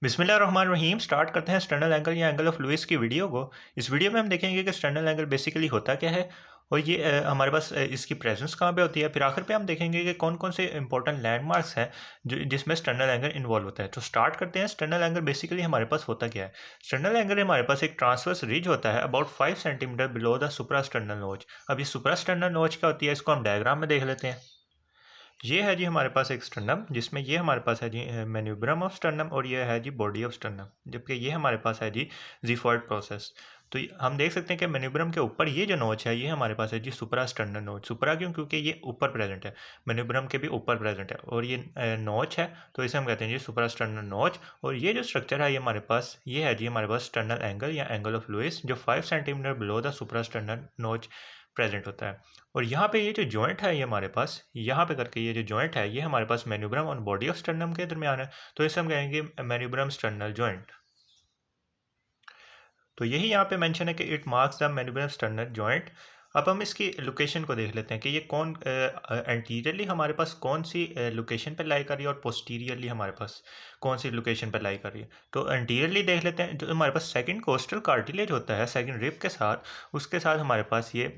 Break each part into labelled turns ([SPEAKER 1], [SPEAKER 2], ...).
[SPEAKER 1] बिस्मिल्लाहिर्रहमानिर्रहीम। स्टार्ट करते हैं स्टर्नल एंगल या एंगल ऑफ लुइस की वीडियो को। इस वीडियो में हम देखेंगे कि स्टर्नल एंगल बेसिकली होता क्या है और ये हमारे पास इसकी प्रेजेंस कहाँ पे होती है। फिर आखिर पे हम देखेंगे कि कौन कौन से इंपॉर्टेंट लैंडमार्क्स हैं जो जिसमें स्टर्नल एंगल इन्वॉल्व होता है। तो स्टार्ट करते हैं। स्टर्नल एंगल बेसिकली हमारे पास होता क्या है। स्टर्नल एंगल हमारे पास एक ट्रांसवर्स रिज होता है about 5 centimetre below the supra sternal नोच। अब ये सुप्रा स्टर्नल नोच क्या होती है, इसको हम डायग्राम में देख लेते हैं। ये है जी हमारे पास एक स्टर्नम, जिसमें ये हमारे पास है जी मैन्यूब्रम ऑफ स्टर्नम और ये है जी बॉडी ऑफ स्टर्नम, जबकि ये हमारे पास है जी जीफॉइड प्रोसेस। तो हम देख सकते हैं कि मैन्यूब्रम के ऊपर ये जो नोच है ये हमारे पास है जी सुपरा स्टर्नल नोच। सुपरा क्यों? क्योंकि ये ऊपर प्रेजेंट है, मैन्यूब्रम के भी ऊपर प्रेजेंट है और ये नोच है, तो इसे हम कहते हैं जी सुपरा स्टर्नल नोच। और ये जो स्ट्रक्चर है ये हमारे पास ये है जी हमारे पास स्टर्नल एंगल या एंगल ऑफ लुइस, जो 5 सेंटीमीटर बिलो द सुपरा स्टर्नल नोच प्रेजेंट होता है। और यहाँ पे ये जो जॉइंट है ये हमारे पास यहाँ पे करके ये जो जॉइंट है ये हमारे पास मैन्यूब्रम और बॉडी ऑफ स्टर्नम के दरमियान है, तो इसे हम कहेंगे मैन्यूब्रम स्टर्नल जॉइंट। तो यही यहाँ पे मेंशन है कि it marks the manubrium sternal joint. अब हम इसकी लोकेशन को देख लेते हैं कि ये कौन एंटीरियरली हमारे पास कौन सी लोकेशन पे लाई कर रही है और पोस्टीरियरली हमारे पास कौन सी लोकेशन पे लाई कर रही है। तो एंटीरियरली देख लेते हैं। जो हमारे पास सेकंड कोस्टल कार्टिलेज होता है सेकंड रिब के साथ, उसके साथ हमारे पास ये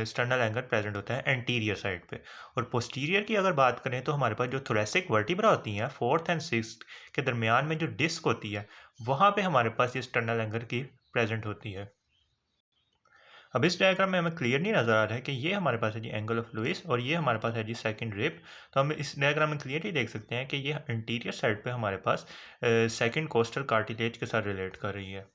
[SPEAKER 1] स्टर्नल एंगल प्रेजेंट होता है एंटीरियर साइड पे। और पोस्टीरियर की अगर बात करें तो हमारे पास जो थोरेसिक वर्टिब्रा होती हैं फोर्थ एंड सिक्स्थ के दरमियान में जो डिस्क होती है वहाँ पे हमारे पास ये स्टर्नल एंगल की प्रेजेंट होती है। अब इस डायग्राम में हमें क्लियर नहीं नज़र आ रहा है कि ये हमारे पास है जी एंगल ऑफ लुइस और ये हमारे पास है जी सेकंड रिब। तो हम इस डायग्राम में क्लियरली देख सकते हैं कि ये इंटीरियर साइड पे हमारे पास सेकंड कोस्टल कार्टिलेज के साथ रिलेट कर रही है।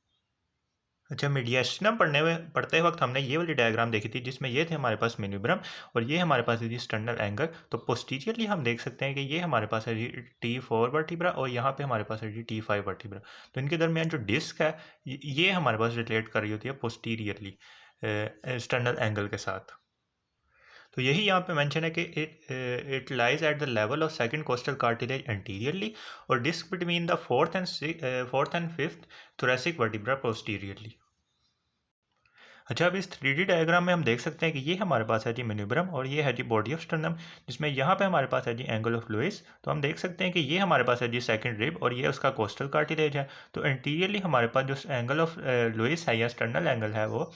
[SPEAKER 1] अच्छा, मीडियास्टिनम पढ़ते वक्त हमने ये वाली डायग्राम देखी थी जिसमें ये थे हमारे पास मिन्यूब्रम और ये हमारे पास है जी स्टर्नल एंगल। तो पोस्टीरियरली हम देख सकते हैं कि ये हमारे पास है जी T4 वर्टिब्रा और यहाँ पे हमारे पास है जी T5 वर्टिब्रा। तो इनके दरमियान जो डिस्क है ये हमारे पास रिलेट कर रही होती है पोस्टीरियरली स्टर्नल एंगल के साथ। तो यही यहाँ पे मेंशन है कि it lies at the level of second costal cartilage anteriorly और disc between the fourth and fifth thoracic vertebra posteriorly. अच्छा, अब इस 3D डायग्राम में हम देख सकते हैं कि ये हमारे पास है जी मैन्यूब्रम और ये है जी बॉडी ऑफ स्टर्नम, जिसमें यहाँ पे हमारे पास है जी एंगल ऑफ लुइस। तो हम देख सकते हैं कि ये हमारे पास है जी सेकंड रिब और ये उसका कोस्टल कार्टिलेज है। तो एंटीरियरली हमारे पास जो एंगल ऑफ लुइस है या स्टर्नल एंगल है वो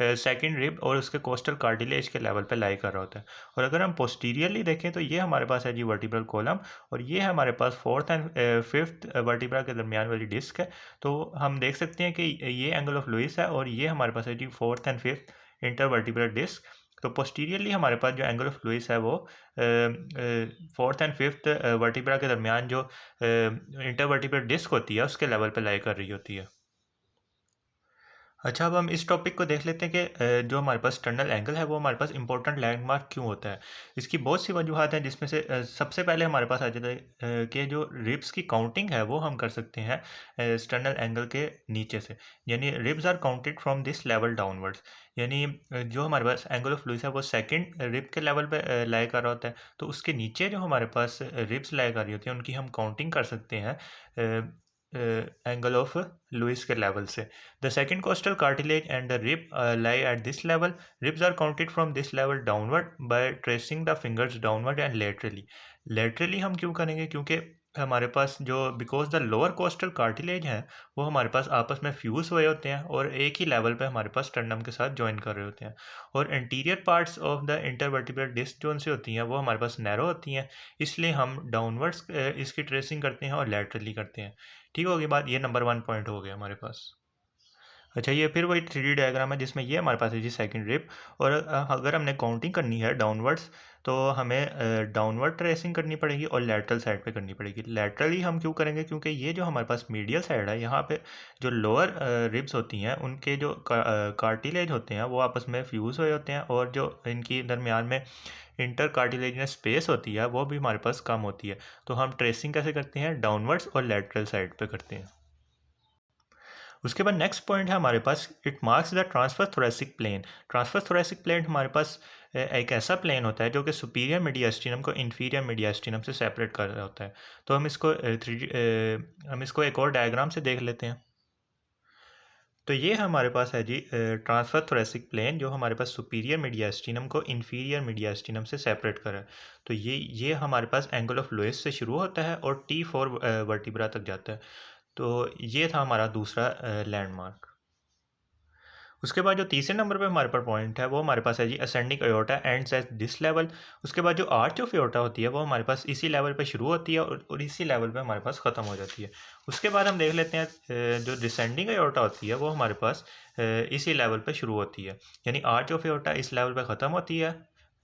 [SPEAKER 1] सेकंड रिब और उसके कोस्टल कार्टिलेज के लेवल पे लाई कर रहा होता है। और अगर हम पोस्टीरियरली देखें तो ये हमारे पास है जी वर्टिब्रल कॉलम और ये हमारे पास फोर्थ एंड फिफ्थ वर्टिब्रा के दरमियान वाली डिस्क है। तो हम देख सकते हैं कि ये एंगल ऑफ लुइस है और ये हमारे पास है जी fourth and fifth intervertebral disc. तो पोस्टीरियरली हमारे पास जो एंगल ऑफ लुइस है वो फोर्थ एंड फिफ्थ वर्टिब्रा के दरमियान जो इंटरवर्टिब्रल डिस्क होती है उसके लेवल पे लाई कर रही होती है। अच्छा, अब हम इस टॉपिक को देख लेते हैं कि जो हमारे पास टनल एंगल है वो हमारे पास इंपॉर्टेंट लैंडमार्क क्यों होता है। इसकी बहुत सी वजूहत हैं, जिसमें से सबसे पहले हमारे पास आ जाता है कि जो रिब्स की काउंटिंग है वो हम कर सकते हैं स्टर्नल एंगल के नीचे से। यानी ribs are counted from this level downwards. यानी जो हमारे पास एंगल ऑफ लुइस है वो सेकंड रिब के लेवल पे लाई कर रहा होता है, तो उसके नीचे जो हमारे पास रिब्स लाई कर रही होती हैं उनकी हम काउंटिंग कर सकते हैं एंगल ऑफ लुइस के लेवल से। The second coastal cartilage and the rib lie at this level. Ribs are counted from this level downward by tracing the fingers downward and laterally. Laterally हम क्यों करेंगे? क्योंकि हमारे पास जो because the lower costal cartilage है वो हमारे पास आपस में फ्यूज हुए होते हैं और एक ही लेवल पे हमारे पास स्टर्नम के साथ ज्वाइन कर रहे होते हैं। और interior parts of the intervertebral disc जो उनसे होती हैं वो हमारे पास नैरो होती हैं, इसलिए हम डाउनवर्ड्स इसकी ट्रेसिंग करते हैं और लेटरली करते हैं। ठीक होगी बात। ये नंबर 1 पॉइंट हो गया हमारे पास। अच्छा, ये फिर वही 3D डायग्राम है जिसमें ये हमारे पास है जी सेकंड रिब। और अगर हमने काउंटिंग करनी है डाउनवर्ड्स तो हमें डाउनवर्ड ट्रेसिंग करनी पड़ेगी और लेटरल साइड पे करनी पड़ेगी। लेटरली हम क्यों करेंगे? क्योंकि ये जो हमारे पास मीडियल साइड है यहाँ पे जो लोअर रिब्स होती हैं उनके जो कार्टिलेज होते हैं वो आपस में फ्यूज़ हुए होते हैं और जो इनकी दरमियान में इंटर कार्टिलेजिनस स्पेस होती है वो भी हमारे पास कम होती है। तो हम ट्रेसिंग कैसे करते हैं? डाउनवर्ड्स और लेटरल साइड पे करते हैं। उसके बाद नेक्स्ट पॉइंट है हमारे पास it marks the transverse thoracic plane. Transverse thoracic plane हमारे पास एक ऐसा प्लेन होता है जो कि सुपीरियर मीडियास्टिनम को इन्फीरियर मीडियास्टिनम से सेपरेट कर रहा होता है। तो हम इसको एक और डायग्राम से देख लेते हैं। तो ये हमारे पास है जी ट्रांसफर थोरेसिक प्लेन जो हमारे पास सुपीरियर मीडियास्टिनम को इन्फीरियर मीडियास्टिनम से सेपरेट कर रहा है। तो ये हमारे पास एंगल ऑफ लुइस से शुरू होता है और T4 वर्टिब्रा तक जाता है। तो ये था हमारा दूसरा लैंडमार्क। उसके बाद जो तीसरे नंबर पे हमारे पास पॉइंट है वो हमारे पास है जी ascending aorta ends at this level. उसके बाद जो आर्च ऑफ एयोर्टा होती है वो हमारे पास इसी लेवल पे शुरू होती है और इसी लेवल पे हमारे पास ख़त्म हो जाती है। उसके बाद हम देख लेते हैं जो डिसेंडिंग एयोर्टा होती है वो हमारे पास इसी लेवल पे शुरू होती है। यानी आर्च ऑफ एयोर्टा इस लेवल पे ख़त्म होती है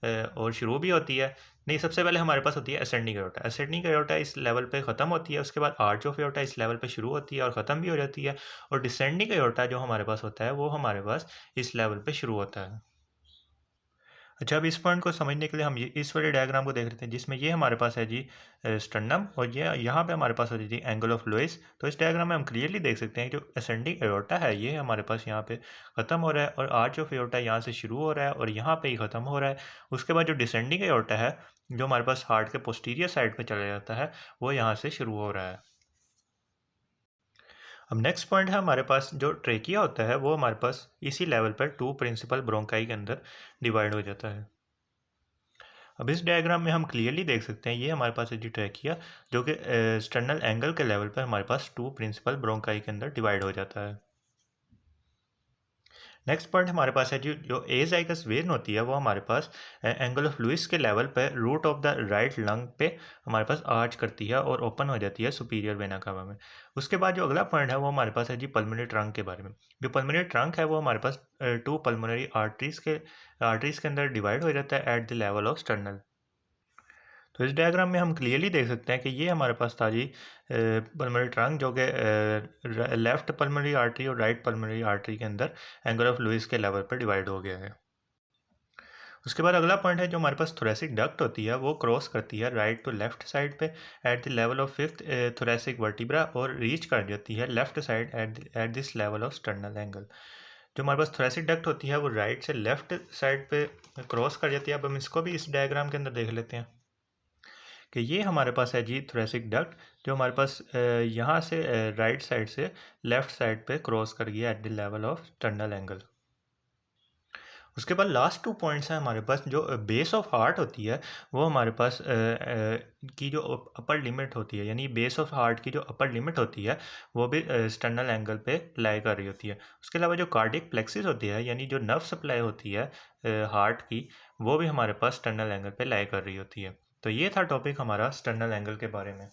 [SPEAKER 1] और शुरू भी होती है। नहीं, सबसे पहले हमारे पास होती है असेंडिंग एयोर्टा। असेंडिंग एयोर्टा इस लेवल पे ख़त्म होती है, उसके बाद आर्च ऑफ एयोर्टा इस लेवल पे शुरू होती है और ख़त्म भी हो जाती है। और डिसेंडिंग एयोर्टा जो हमारे पास होता है वो हमारे पास इस लेवल पे शुरू होता है। अच्छा, अब इस पॉइंट को समझने के लिए हम ये इस वाले डायग्राम को देख लेते हैं जिसमें ये हमारे पास है जी स्टर्नम और ये यहाँ पे हमारे पास होती है जी एंगल ऑफ लुईस। तो इस डायग्राम में हम क्लियरली देख सकते हैं जो असेंडिंग एयोर्टा है ये हमारे पास यहाँ पे ख़त्म हो रहा है और आर्च ऑफ एयोर्टा यहाँ से शुरू हो रहा है और यहाँ पे ही ख़त्म हो रहा है। उसके बाद जो डिसेंडिंग एयोर्टा है जो हमारे पास हार्ट के पोस्टीरियर साइड पे चला जाता है वो यहाँ से शुरू हो रहा है। अब नेक्स्ट पॉइंट है हमारे पास जो ट्रेकिया होता है वो हमारे पास इसी लेवल पर टू प्रिंसिपल ब्रोंकाई के अंदर डिवाइड हो जाता है। अब इस डायग्राम में हम क्लियरली देख सकते हैं ये हमारे पास है जी ट्रेकिया जो कि स्टर्नल एंगल के लेवल पर हमारे पास टू प्रिंसिपल ब्रोंकाई के अंदर डिवाइड हो जाता है। नेक्स्ट पॉइंट हमारे पास है जो एजाइगस वेन होती है वो हमारे पास एंगल ऑफ लुईस के लेवल पे root of the right lung पे हमारे पास आर्च करती है और ओपन हो जाती है सुपीरियर वेना कावा में। उसके बाद जो अगला पॉइंट है वो हमारे पास है जी पल्मोनरी ट्रंक के बारे में। जो पल्मोनरी ट्रंक है वो हमारे पास टू पल्मोनरी आर्टरीज के अंदर डिवाइड हो जाता है eight the level of sternal. तो इस डायग्राम में हम क्लियरली देख सकते हैं कि ये हमारे पास था जी पल्मोनरी ट्रंक जो कि लेफ्ट पल्मोनरी आर्टरी और राइट पल्मोनरी आर्टरी के अंदर एंगल ऑफ लुईस के लेवल पर डिवाइड हो गया है। उसके बाद अगला पॉइंट है जो हमारे पास थोरेसिक डक्ट होती है वो क्रॉस करती है राइट टू लेफ्ट साइड पे eight the level of fifth thoracic vertebra और रीच कर जाती है left side eight this level of sternal angle. जो हमारे पास थोरेसिक डक्ट होती है वो राइट से लेफ्ट साइड पे क्रॉस कर जाती है। अब हम इसको भी इस डायग्राम के अंदर देख लेते हैं कि ये हमारे पास है जी थोरेसिक डक्ट जो हमारे पास यहाँ से राइट साइड से लेफ्ट साइड पे क्रॉस कर गया eight the level of sternal angle. उसके बाद लास्ट टू पॉइंट्स हैं हमारे पास जो बेस ऑफ हार्ट होती है वो हमारे पास की जो अपर लिमिट होती है यानी बेस ऑफ हार्ट की जो अपर लिमिट होती है वो भी स्टर्नल एंगल पे लाई कर रही होती है। उसके अलावा जो कार्डियक प्लेक्सिस होती है यानी जो नर्व सप्लाई होती है हार्ट की वो भी हमारे पास स्टर्नल एंगल पे लाई कर रही होती है। तो ये था टॉपिक हमारा स्टर्नल एंगल के बारे में।